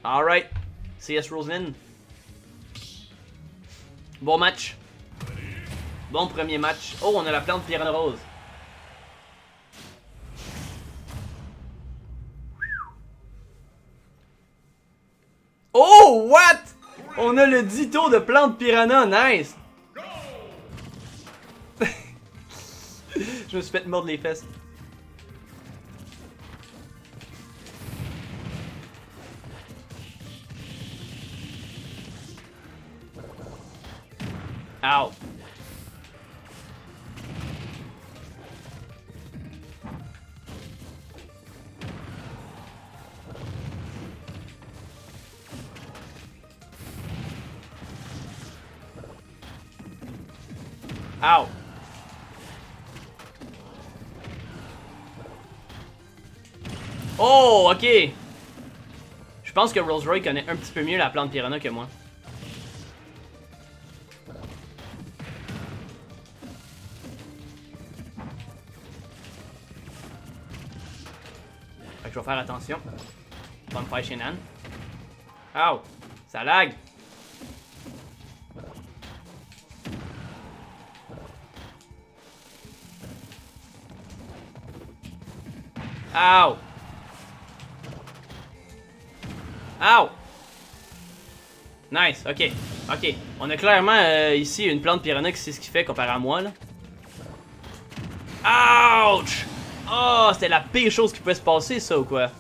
Alright. CS Roslyn. Bon match. Bon premier match. Oh, on a la plante Piranha Rose. Oh, what? On a le Ditto de plante Piranha. Nice. Je me suis fait mordre les fesses. Ow. Ow. Oh, ok. Je pense que Rose Roy connaît un petit peu mieux la plante Piranha que moi. Fait que je vais faire attention. Pas me faire Shenan. Ow. Ça lag. Ow. Ow. Nice, ok. Ok. On a clairement ici une plante Piranha qui sait ce qu'il fait comparé à moi là. Ouch! Oh, c'était la pire chose qui pouvait se passer ça ou quoi?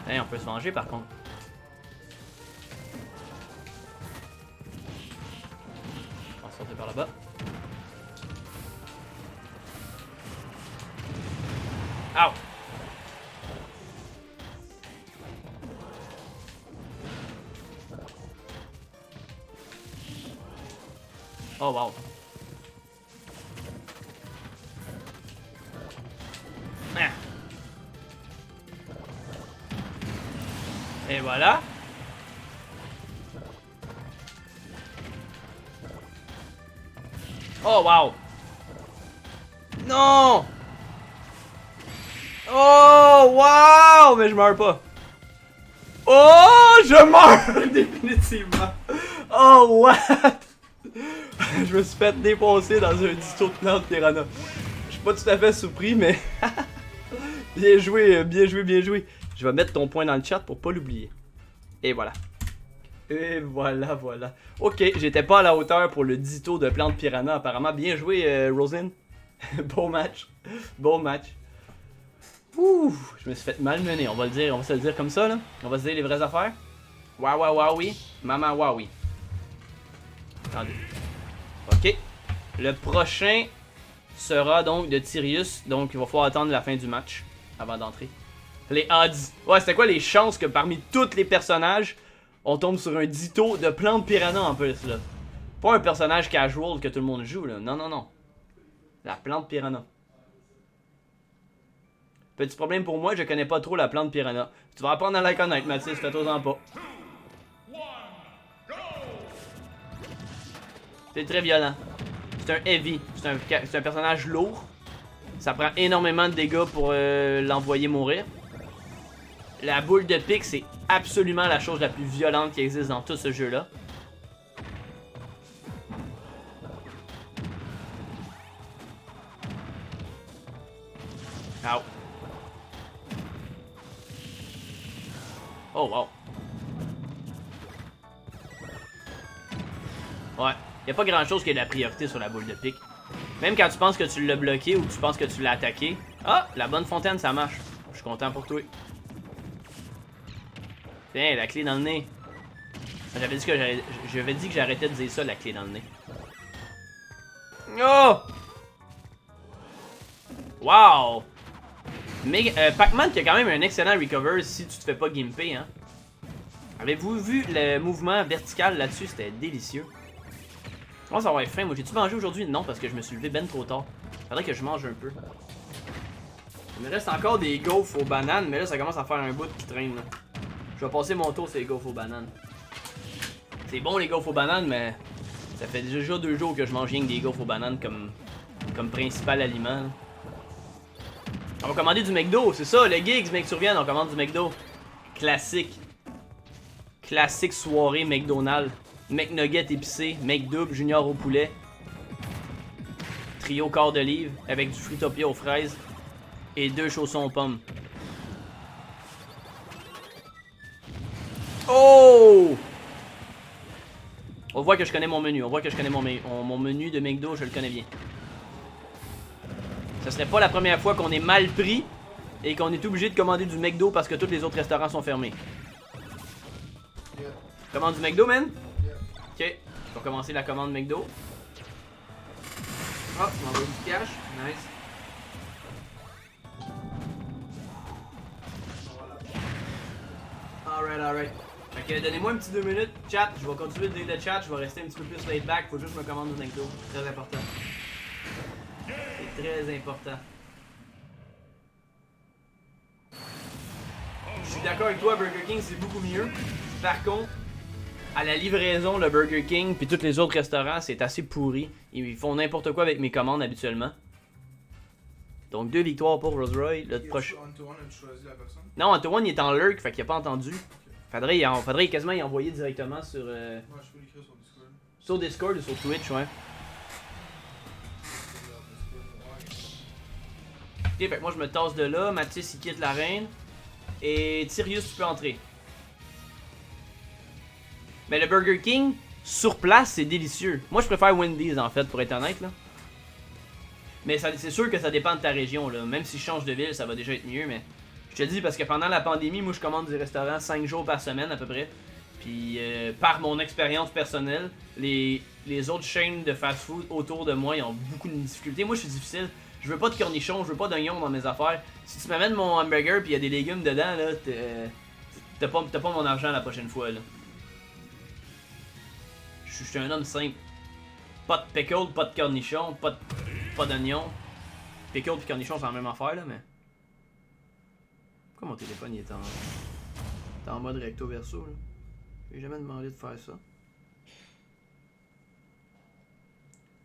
Hey, on peut se venger par contre. On va sortir par là-bas. Ow! Oh wow. Ah. Et voilà. Oh wow. Non. Oh wow. Mais je meurs pas. Oh, je meurs définitivement. Oh what? Je me suis fait défoncer dans un Ditto de plante Piranha. Je suis pas tout à fait surpris, mais bien joué, bien joué, bien joué. Je vais mettre ton point dans le chat pour pas l'oublier. Et voilà. Et voilà, voilà. Ok, j'étais pas à la hauteur pour le Ditto de plante Piranha. Apparemment, bien joué, Rosin. Bon match. Bon match. Ouh, je me suis fait malmener, on va le dire, on va se le dire comme ça, là. On va se dire les vraies affaires. Waouh, waouh, waouh, oui. Maman, waouh, oui. Attendez. Ok. Le prochain sera donc de Tyrius. Donc il va falloir attendre la fin du match avant d'entrer. Les odds. Ouais, c'était quoi les chances que parmi tous les personnages, on tombe sur un Ditto de plante Piranha en plus là. Pas un personnage casual que tout le monde joue là. Non, non, non. La plante Piranha. Petit problème pour moi, je connais pas trop la plante Piranha. Tu vas apprendre à la connaître, Mathis, fais-toi-en pas. C'est très violent. C'est un heavy. C'est un personnage lourd. Ça prend énormément de dégâts pour l'envoyer mourir. La boule de pique, c'est absolument la chose la plus violente qui existe dans tout ce jeu-là. Ow. Oh wow. Ouais. Y'a pas grand chose qui ait de la priorité sur la boule de pique. Même quand tu penses que tu l'as bloqué ou tu penses que tu l'as attaqué. Ah! La bonne fontaine, ça marche. Je suis content pour toi. Tiens, la clé dans le nez. J'avais dit que j'arrêtais de dire ça, la clé dans le nez. Oh! Wow! Mais Pac-Man qui a quand même un excellent recover si tu te fais pas gimper, hein. Avez-vous vu le mouvement vertical là-dessus? C'était délicieux. Oh, ça va être faim. Moi, j'ai-tu mangé aujourd'hui? Non, parce que je me suis levé ben trop tard. Faudrait que je mange un peu. Il me reste encore des gaufres aux bananes, mais là, ça commence à faire un bout qui traîne, là. Je vais passer mon tour sur les gaufres aux bananes. C'est bon, les gaufres aux bananes, mais Ça fait déjà 2 jours que je mange rien que des gaufres aux bananes comme principal aliment. Là. On va commander du McDo, c'est ça, le gigs, mec, tu reviens, on commande du McDo. Classique. Classique soirée McDonald's. McNugget épicé, McDouble, junior au poulet. Trio quart de livre avec du Fruitopia aux fraises. Et 2 chaussons aux pommes. Oh! On voit que je connais mon menu. On voit que je connais mon menu de McDo, je le connais bien. Ce serait pas la première fois qu'on est mal pris et qu'on est obligé de commander du McDo parce que tous les autres restaurants sont fermés. Yeah. Commande du McDo, man? Yeah. Ok, je vais commencer la commande McDo. Hop, on va du cash. Nice. Alright. Fait que donnez-moi un petit 2 minutes. Chat, je vais continuer de lire le chat. Je vais rester un petit peu plus laid back. Faut juste que je me commande du McDo. Très important. C'est très important. Je suis d'accord avec toi, Burger King, c'est beaucoup mieux. Par contre, à la livraison, le Burger King puis tous les autres restaurants, c'est assez pourri. Ils font n'importe quoi avec mes commandes habituellement. Donc 2 victoires pour Rose Roy. Le prochain. Non, Antoine il est en lurk, fait qu'il a pas entendu. Faudrait quasiment y envoyer directement sur. Ouais, je peux l'écrire sur Discord. Sur Discord ou sur Twitch, ouais. Ok, fait que moi je me tasse de là. Mathis il quitte l'arène. Et Tyrius, tu peux entrer. Mais le Burger King, sur place, c'est délicieux. Moi, je préfère Wendy's, en fait, pour être honnête, là. Mais c'est sûr que ça dépend de ta région, là. Même si je change de ville, ça va déjà être mieux, mais... Je te dis, parce que pendant la pandémie, moi, je commande des restaurants 5 jours par semaine, à peu près. Puis, par mon expérience personnelle, les autres chaînes de fast-food autour de moi, ils ont beaucoup de difficultés. Moi, je suis difficile. Je veux pas de cornichons, je veux pas d'oignons dans mes affaires. Si tu m'amènes mon hamburger puis il y a des légumes dedans, là, t'as pas mon argent la prochaine fois, là. Je suis un homme simple. Pas de pickle, pas de cornichons, pas d'oignons. Pickle et cornichons, c'est la même affaire, là, mais... Pourquoi mon téléphone il est en mode recto verso, là? J'ai jamais demandé de faire ça.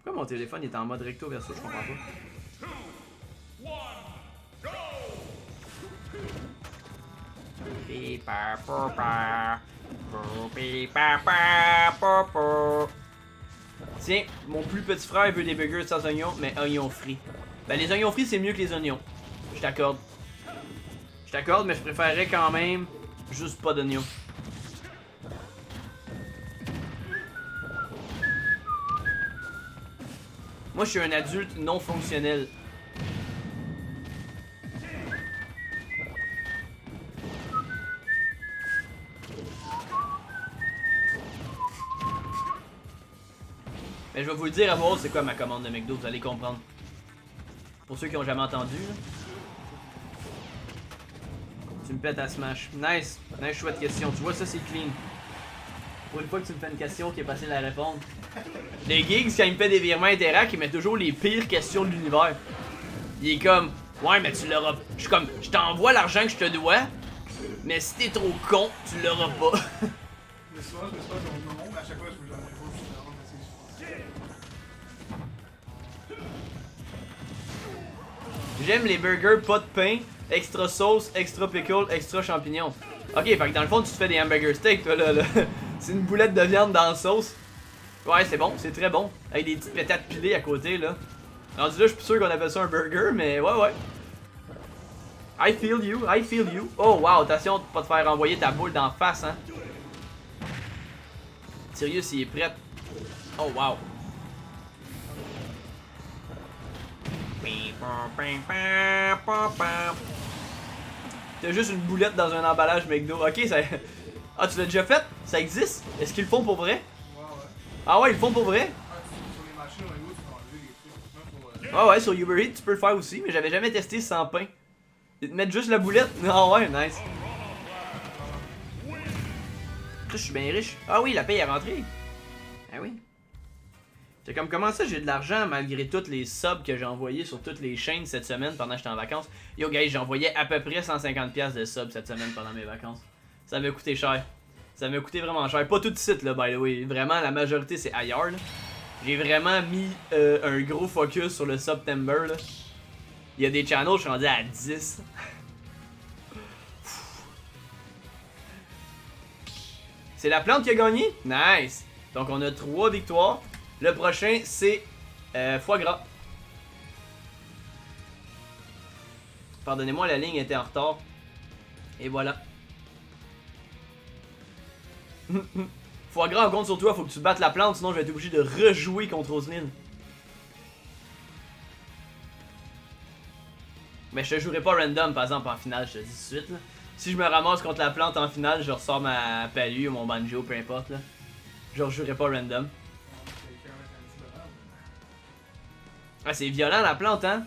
Pourquoi mon téléphone est en mode recto verso, je comprends pas. Tiens, mon plus petit frère veut des burgers sans oignons, mais oignons frits. Ben les oignons frits c'est mieux que les oignons. Je t'accorde. Je t'accorde, mais je préférerais quand même juste pas d'oignons. Moi je suis un adulte non fonctionnel. Mais je vais vous le dire à moi, c'est quoi ma commande de McDo, vous allez comprendre. Pour ceux qui ont jamais entendu, là. Tu me pètes à Smash. Nice, chouette question. Tu vois, ça c'est clean. Pour une fois que tu me fais une question qui est facile à répondre. Les gigs, quand il me fait des virements Interac, il met toujours les pires questions de l'univers. Il est comme, ouais, mais tu l'auras. Je suis comme, je t'envoie l'argent que je te dois, mais si t'es trop con, tu l'auras pas. Mais souvent, je me passe dans mon nom, mais à chaque fois, je me jamais réponse. J'aime les burgers, pas de pain, extra sauce, extra pickle, extra champignons. Ok, fait que dans le fond, tu te fais des hamburger steaks, toi, là. C'est une boulette de viande dans la sauce. Ouais, c'est bon, c'est très bon. Avec des petites pétates pilées à côté, là. Rendu là, je suis plus sûr qu'on appelle ça un burger, mais ouais. I feel you. Oh, wow, attention de pas te faire renvoyer ta boule d'en face, hein. Sirius, il est prêt. Oh, wow. T'as juste une boulette dans un emballage McDo. Ok, ça... Ah, tu l'as déjà fait? Ça existe? Est-ce qu'ils le font pour vrai? Ouais. Ah ouais, ils le font pour vrai? Sur les machines, au niveau, tu peux enlever les trucs. Ouais, sur Uber Eats, tu peux le faire aussi, mais j'avais jamais testé sans pain. Ils te mettent juste la boulette? Ah ouais, nice. Je suis bien riche. Ah oui, la paye est rentrée. Ah oui. C'est comme comment ça j'ai de l'argent malgré toutes les subs que j'ai envoyés sur toutes les chaînes cette semaine pendant que j'étais en vacances. Yo guys, j'ai envoyé à peu près 150$ de subs cette semaine pendant mes vacances. Ça m'a coûté cher. Ça m'a coûté vraiment cher. Pas tout de suite, là, by the way. Vraiment, la majorité, c'est ailleurs, là. J'ai vraiment mis un gros focus sur le September, là. Il y a des channels, je suis rendu à 10. C'est la plante qui a gagné? Nice! Donc on a 3 victoires. Le prochain, c'est foie gras. Pardonnez-moi, la ligne était en retard. Et voilà. Foie gras, on compte sur toi, faut que tu battes la plante, sinon je vais être obligé de rejouer contre Roseline. Mais je te jouerai pas random, par exemple, en finale, je te dis tout de suite. Là. Si je me ramasse contre la plante en finale, je ressors ma palu ou mon banjo, peu importe. Là. Je rejouerai pas random. Ah, c'est violent la plante, hein?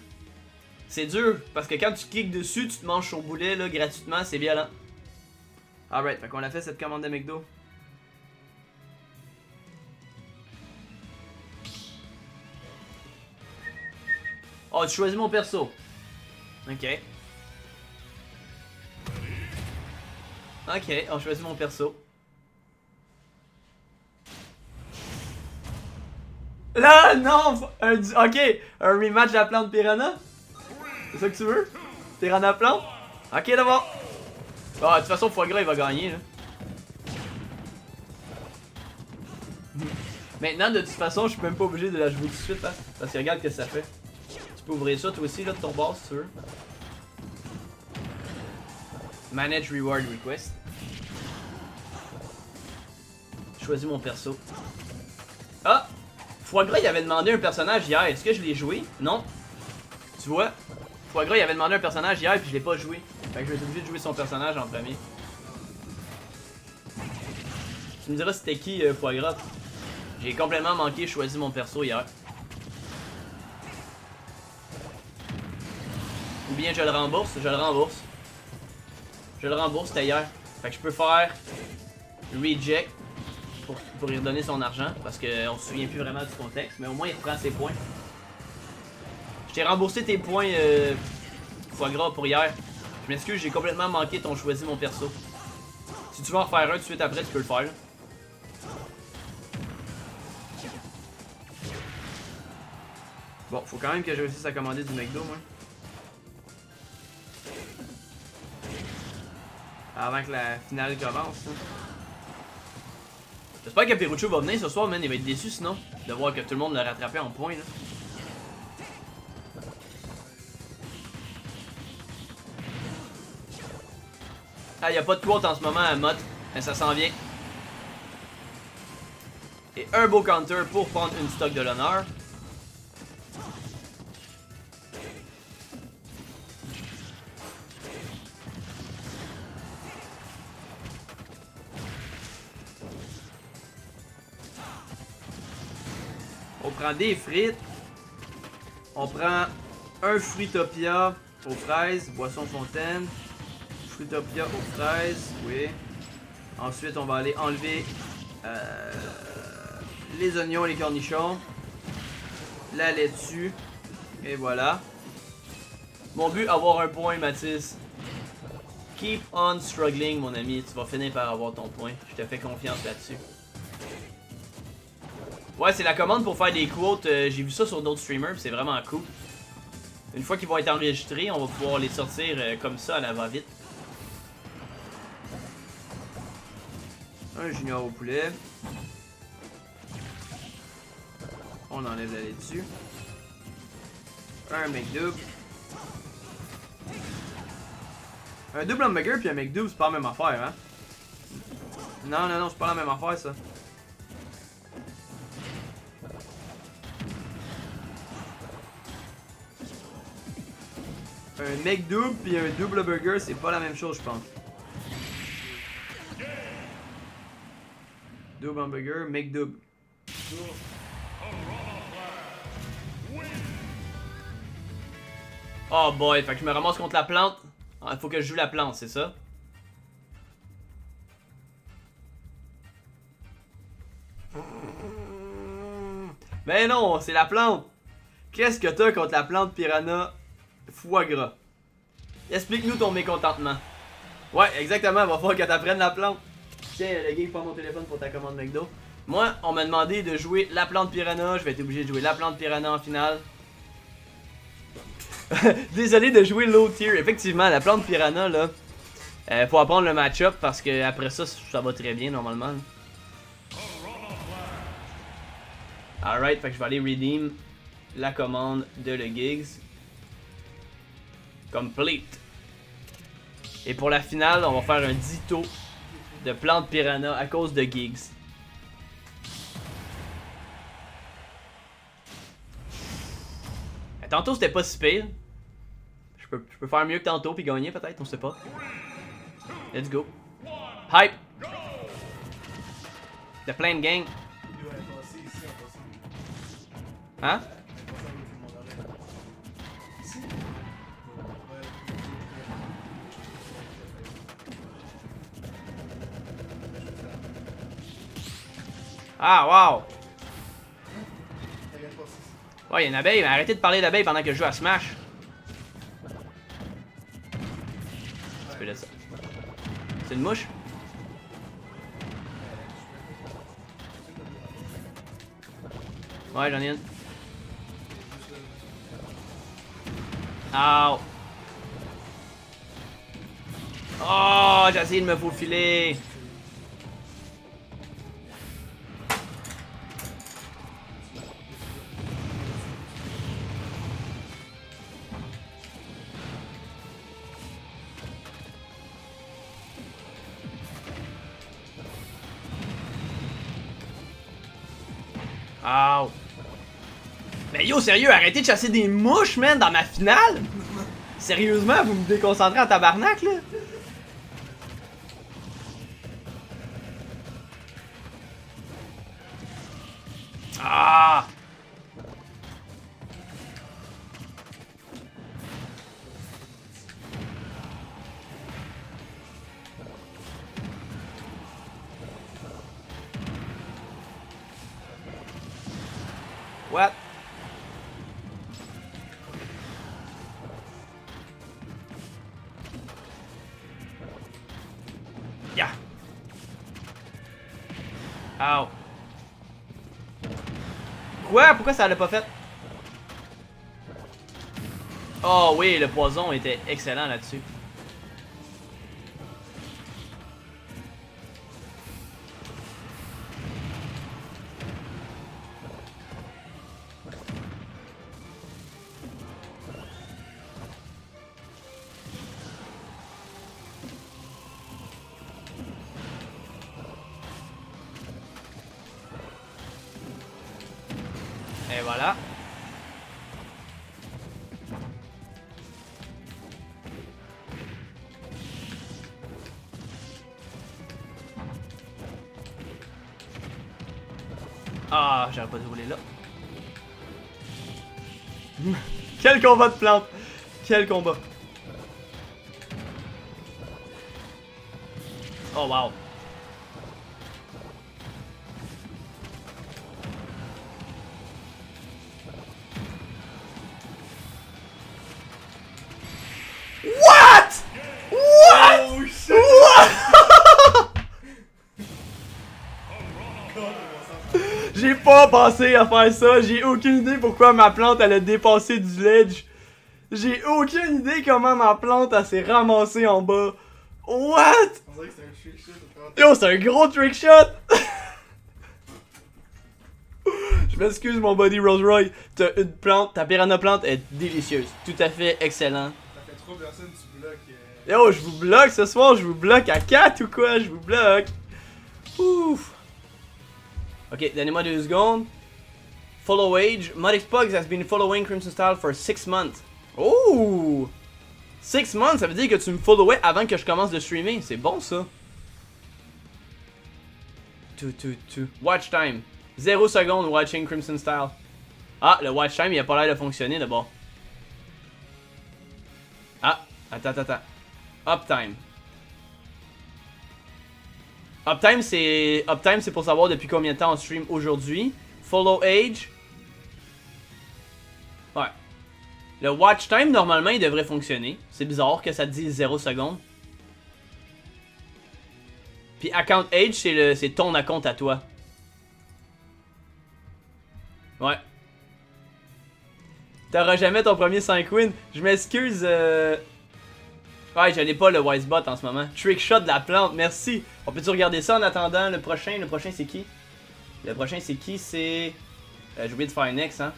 C'est dur, parce que quand tu kicks dessus, tu te manges son boulet là, gratuitement, c'est violent. Alright, fait qu'on a fait cette commande de McDo. Oh, tu choisis mon perso. Ok. Ok, on choisit mon perso. Là, non! Ok, un rematch de la plante Piranha? C'est ça que tu veux? Piranha plante? Ok, d'abord. Bon, de toute façon, foie gras, il va gagner, là. Maintenant, de toute façon, je suis même pas obligé de la jouer tout de suite, hein, parce que regarde ce que ça fait. Tu peux ouvrir ça, toi aussi, là, de ton bord, si tu veux. Manage Reward Request. Choisis mon perso. Ah! Foie gras, il avait demandé un personnage hier. Est-ce que je l'ai joué? Non. Tu vois? Foie gras, il avait demandé un personnage hier, puis je l'ai pas joué. Fait que je vais être obligé de jouer son personnage en premier. Tu me diras c'était qui, Foie gras? J'ai complètement manqué, choisi mon perso hier. Ou bien je le rembourse, je le rembourse. Je le rembourse, c'était hier. Fait que je peux faire reject pour lui redonner son argent, parce qu'on se souvient plus vraiment du contexte, mais au moins il reprend ses points. Je t'ai remboursé tes points foie gras pour hier. Je m'excuse, j'ai complètement manqué ton choisi mon perso. Si tu veux en refaire un tout de suite après, tu peux le faire. Là. Bon, faut quand même que je réussisse à commander du McDo, moi. Avant que la finale commence. Hein. J'espère que Perucho va venir ce soir, man. Il va être déçu sinon. De voir que tout le monde l'a rattrapé en points, là. Ah, y'a pas de quote en ce moment à Mott, mais ça s'en vient. Et un beau counter pour prendre une stock de l'honneur. On prend des frites. On prend un Fruitopia aux fraises, boisson fontaine. Fruitopia aux fraises, oui. Ensuite, on va aller enlever les oignons, les cornichons, la laitue, et voilà. Mon but, avoir un point, Mathis. Keep on struggling, mon ami. Tu vas finir par avoir ton point. Je te fais confiance là-dessus. Ouais, c'est la commande pour faire des quotes. J'ai vu ça sur d'autres streamers, c'est vraiment cool. Une fois qu'ils vont être enregistrés, on va pouvoir les sortir comme ça à la va-vite. Un junior au poulet. On enlève la laitue. Un McDouble. Un double hamburger puis un McDouble, c'est pas la même affaire, hein? Non, non, non, c'est pas la même affaire, ça. Un McDouble puis un double burger, c'est pas la même chose, je pense. Double hamburger, McDouble. Oh boy, fait que je me ramasse contre la plante. Il faut que je joue la plante, c'est ça? Mais non, c'est la plante. Qu'est-ce que t'as contre la plante piranha foie gras? Explique-nous ton mécontentement. Ouais, exactement, va falloir que t'apprennes la plante. Tiens, le gars, prends mon téléphone pour ta commande McDo. Moi, on m'a demandé de jouer la plante piranha. Je vais être obligé de jouer la plante piranha en finale. Désolé de jouer low tier. Effectivement, la plante piranha, là, faut apprendre le match-up parce que après ça, ça va très bien normalement. Alright, fait que je vais aller redeem la commande de le Gigs. Complete. Et pour la finale, on va faire un ditto de plante piranha à cause de Gigs. Tantôt c'était pas si pire. Je peux faire mieux que tantôt puis gagner peut-être, on sait pas. Let's go. Hype. The Plane Gang. Hein? Ah wow! Ouais, il y a une abeille, mais arrêtez de parler d'abeille pendant que je joue à Smash. Tu peux laisser ça. C'est une mouche? Ouais, j'en ai une. Ow! Oh, j'ai essayé de me faufiler. Ow. Mais yo, sérieux, arrêtez de chasser des mouches, man, dans ma finale! Sérieusement, vous me déconcentrez en tabarnak, là? Ah! What? Yeah. Ow. Quoi? Pourquoi ça l'a pas fait? Oh oui, le poison était excellent là-dessus. Et voilà. Ah, j'aurais pas dû rouler là. Quel combat de plantes! Quel combat! Oh wow! What? What? Oh shit! J'ai pas pensé à faire ça, j'ai aucune idée pourquoi ma plante elle a dépassé du ledge. J'ai aucune idée comment ma plante elle s'est ramassée en bas. What? On dirait que c'est un trick shot. Yo, c'est un gros trick shot! Je m'excuse mon buddy Rose Roy, t'as une plante, ta piranha plante est délicieuse, tout à fait excellent. Ça fait 3 personnes, tu bloques. Yo, je vous bloque ce soir, je vous bloque à 4 ou quoi? Je vous bloque. Ouf. Ok, donnez-moi 2 secondes. Follow age. Modix Pugs has been following Crimson Style for 6 months. Oh! 6 months, ça veut dire que tu me followais avant que je commence de streamer. C'est bon ça. Watch time. 0 secondes watching Crimson Style. Ah, le watch time il a pas l'air de fonctionner d'abord. Ah, attends. Uptime. Uptime c'est pour savoir depuis combien de temps on stream aujourd'hui. Follow age. Ouais. Le watch time normalement il devrait fonctionner. C'est bizarre que ça te dise 0 secondes. Puis account age, c'est ton account à toi. Ouais. T'auras jamais ton premier 5 wins. Je m'excuse. Ouais, je n'ai pas le Wisebot en ce moment. Trickshot de la plante, merci. On peut-tu regarder ça en attendant le prochain? Le prochain c'est qui? Le prochain c'est qui? C'est... j'ai oublié de faire un next, hein?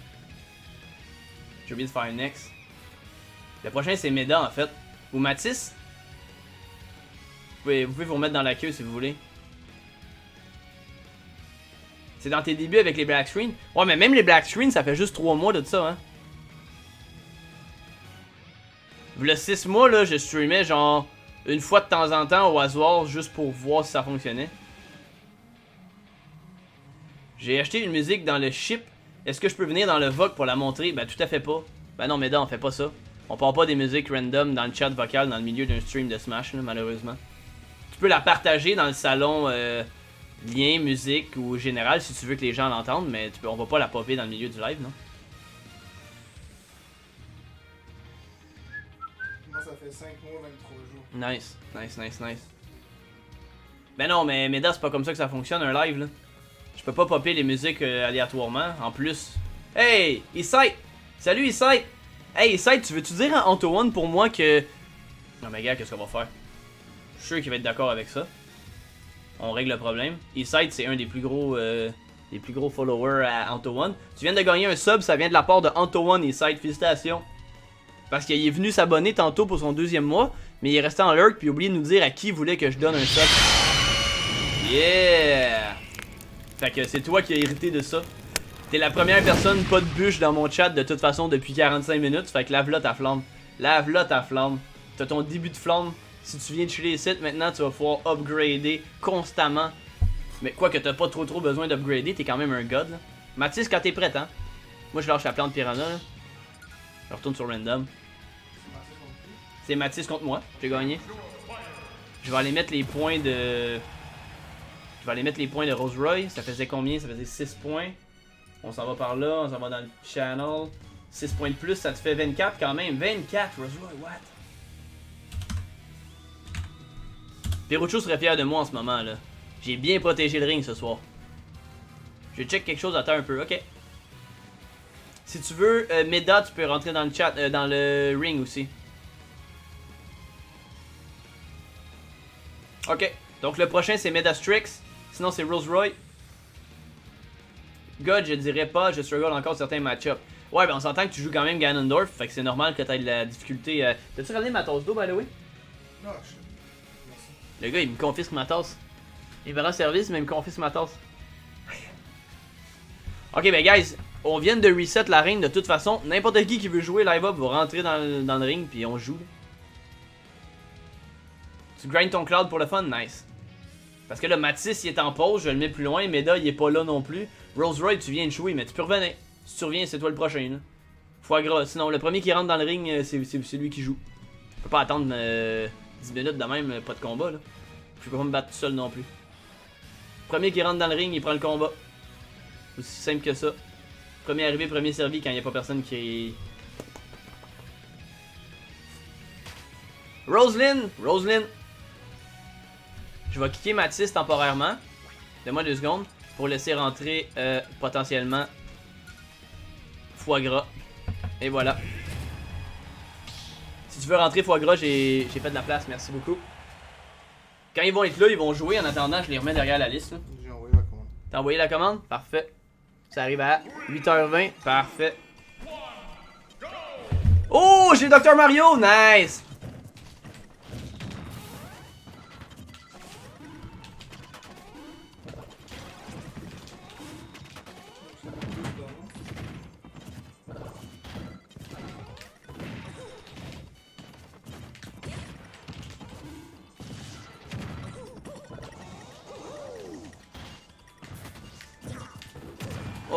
J'ai oublié de faire un next. Le prochain c'est Meda en fait. Ou Matisse? Vous pouvez vous remettre dans la queue si vous voulez. C'est dans tes débuts avec les black screens? Ouais, mais même les black screens, ça fait juste 3 mois de ça, hein? Le 6 mois, là, je streamais genre une fois de temps en temps au hasard juste pour voir si ça fonctionnait. J'ai acheté une musique dans le ship. Est-ce que je peux venir dans le VOC pour la montrer? Ben tout à fait pas. Ben non, mais on fait pas ça. On part pas des musiques random dans le chat vocal dans le milieu d'un stream de Smash, là, malheureusement. Tu peux la partager dans le salon lien, musique ou général si tu veux que les gens l'entendent, mais on va pas la popper dans le milieu du live, non? Ça fait 5 mois, 23 jours. Nice, nice, nice, nice. Ben non, mais Meda, c'est pas comme ça que ça fonctionne un live là. Je peux pas popper les musiques aléatoirement. En plus. Hey, Isai! Salut Isai! Hey Isai, tu veux-tu dire à Antoine pour moi que. Non mais gars, qu'est-ce qu'on va faire? Je suis sûr qu'il va être d'accord avec ça. On règle le problème. Isai, c'est un des plus gros followers à Antoine. Tu viens de gagner un sub, ça vient de la part de Antoine Isai. Félicitations! Parce qu'il est venu s'abonner tantôt pour son 2e mois, mais il est resté en lurk puis il a oublié de nous dire à qui il voulait que je donne un sub. Yeah! Fait que c'est toi qui as hérité de ça. T'es la première personne pas de bûche dans mon chat de toute façon depuis 45 minutes, fait que lave-la ta flamme. Lave-la ta flamme. T'as ton début de flamme. Si tu viens de chiller ici, maintenant tu vas pouvoir upgrader constamment. Mais quoi que t'as pas trop besoin d'upgrader, t'es quand même un god là. Mathis, quand t'es prête, hein? Moi je lâche la plante piranha là. Je retourne sur random. C'est Mathis contre moi. J'ai gagné. Je vais aller mettre les points de... Je vais aller mettre les points de Rose Roy. Ça faisait combien? Ça faisait 6 points. On s'en va par là. On s'en va dans le channel. 6 points de plus, ça te fait 24 quand même. 24, Rose Roy, what? Perucho serait fier de moi en ce moment là. J'ai bien protégé le ring ce soir. Je check quelque chose à terre un peu. Ok. Si tu veux, Meda, tu peux rentrer dans le chat, dans le ring aussi. Ok, donc le prochain c'est Meda Strix, sinon c'est Rose Roy. God, je dirais pas, je struggle encore certains match-ups. Ouais, ben on s'entend que tu joues quand même Ganondorf, fait que c'est normal que t'aies de la difficulté. T'as-tu ramené ma tasse d'eau, by the way? Non, merci. Le gars, il me confisque ma tasse. Il me rend service, mais il me confisque ma tasse. Ok, ben guys, on vient de reset la ring de toute façon. N'importe qui veut jouer live up va rentrer dans le ring puis on joue. Tu grindes ton cloud pour le fun? Nice. Parce que là, Matisse il est en pause, je le mets plus loin. Meda il est pas là non plus. Rose Roy, tu viens de jouer, mais tu peux revenir. Si tu reviens, c'est toi le prochain. Là. Foie gras. Sinon, le premier qui rentre dans le ring, c'est lui qui joue. Je peux pas attendre 10 minutes de même, pas de combat. Là. Je peux pas me battre tout seul non plus. Premier qui rentre dans le ring, il prend le combat. Aussi simple que ça. Premier arrivé, premier servi quand il n'y a pas personne qui est... Roselyn! Je vais kicker Mathis temporairement. Donne-moi 2 secondes pour laisser rentrer potentiellement Foie gras. Et voilà. Si tu veux rentrer Foie gras, j'ai fait de la place, merci beaucoup. Quand ils vont être là, ils vont jouer. En attendant, je les remets derrière la liste. J'ai envoyé la commande. T'as envoyé la commande? Parfait. Ça arrive à 8h20. Parfait. Oh, j'ai Dr Mario! Nice!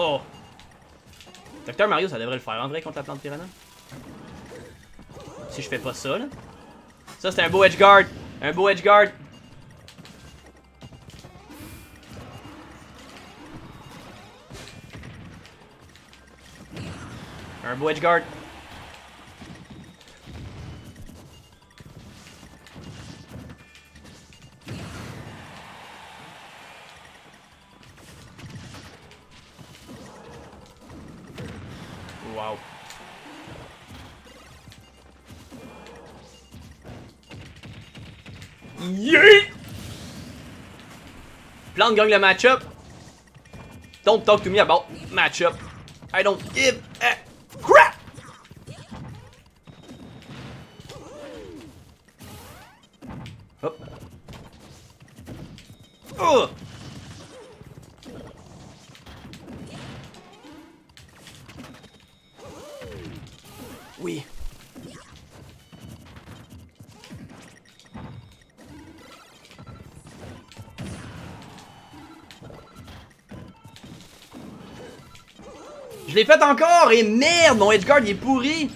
Oh! Dr Mario, ça devrait le faire en vrai contre la plante piranha. Si je fais pas ça, là. Ça, c'est un beau edgeguard. Un beau edgeguard. Un beau edgeguard. Yeah! Plante gagne le match-up. Don't talk to me about match-up. I don't give a crap! Hop. Oh! Oui. Je l'ai fait encore et merde, mon edgeguard il est pourri.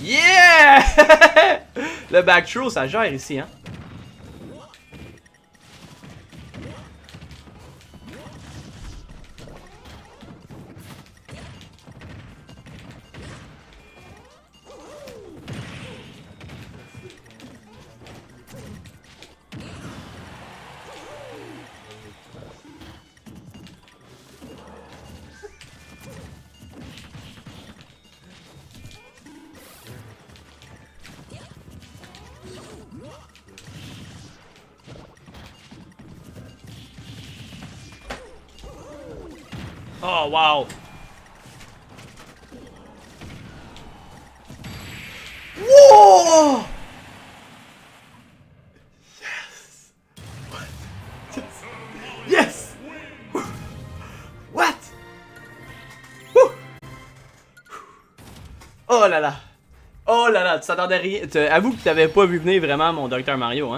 Yeah! Le back throw, ça gère ici, hein. Oh, wow. Whoa! Yes! What? Yes! What? Woo! Oh là là! Oh là là, tu t'attendais rien. Avoue que tu t'avais pas vu venir vraiment mon Dr Mario, hein?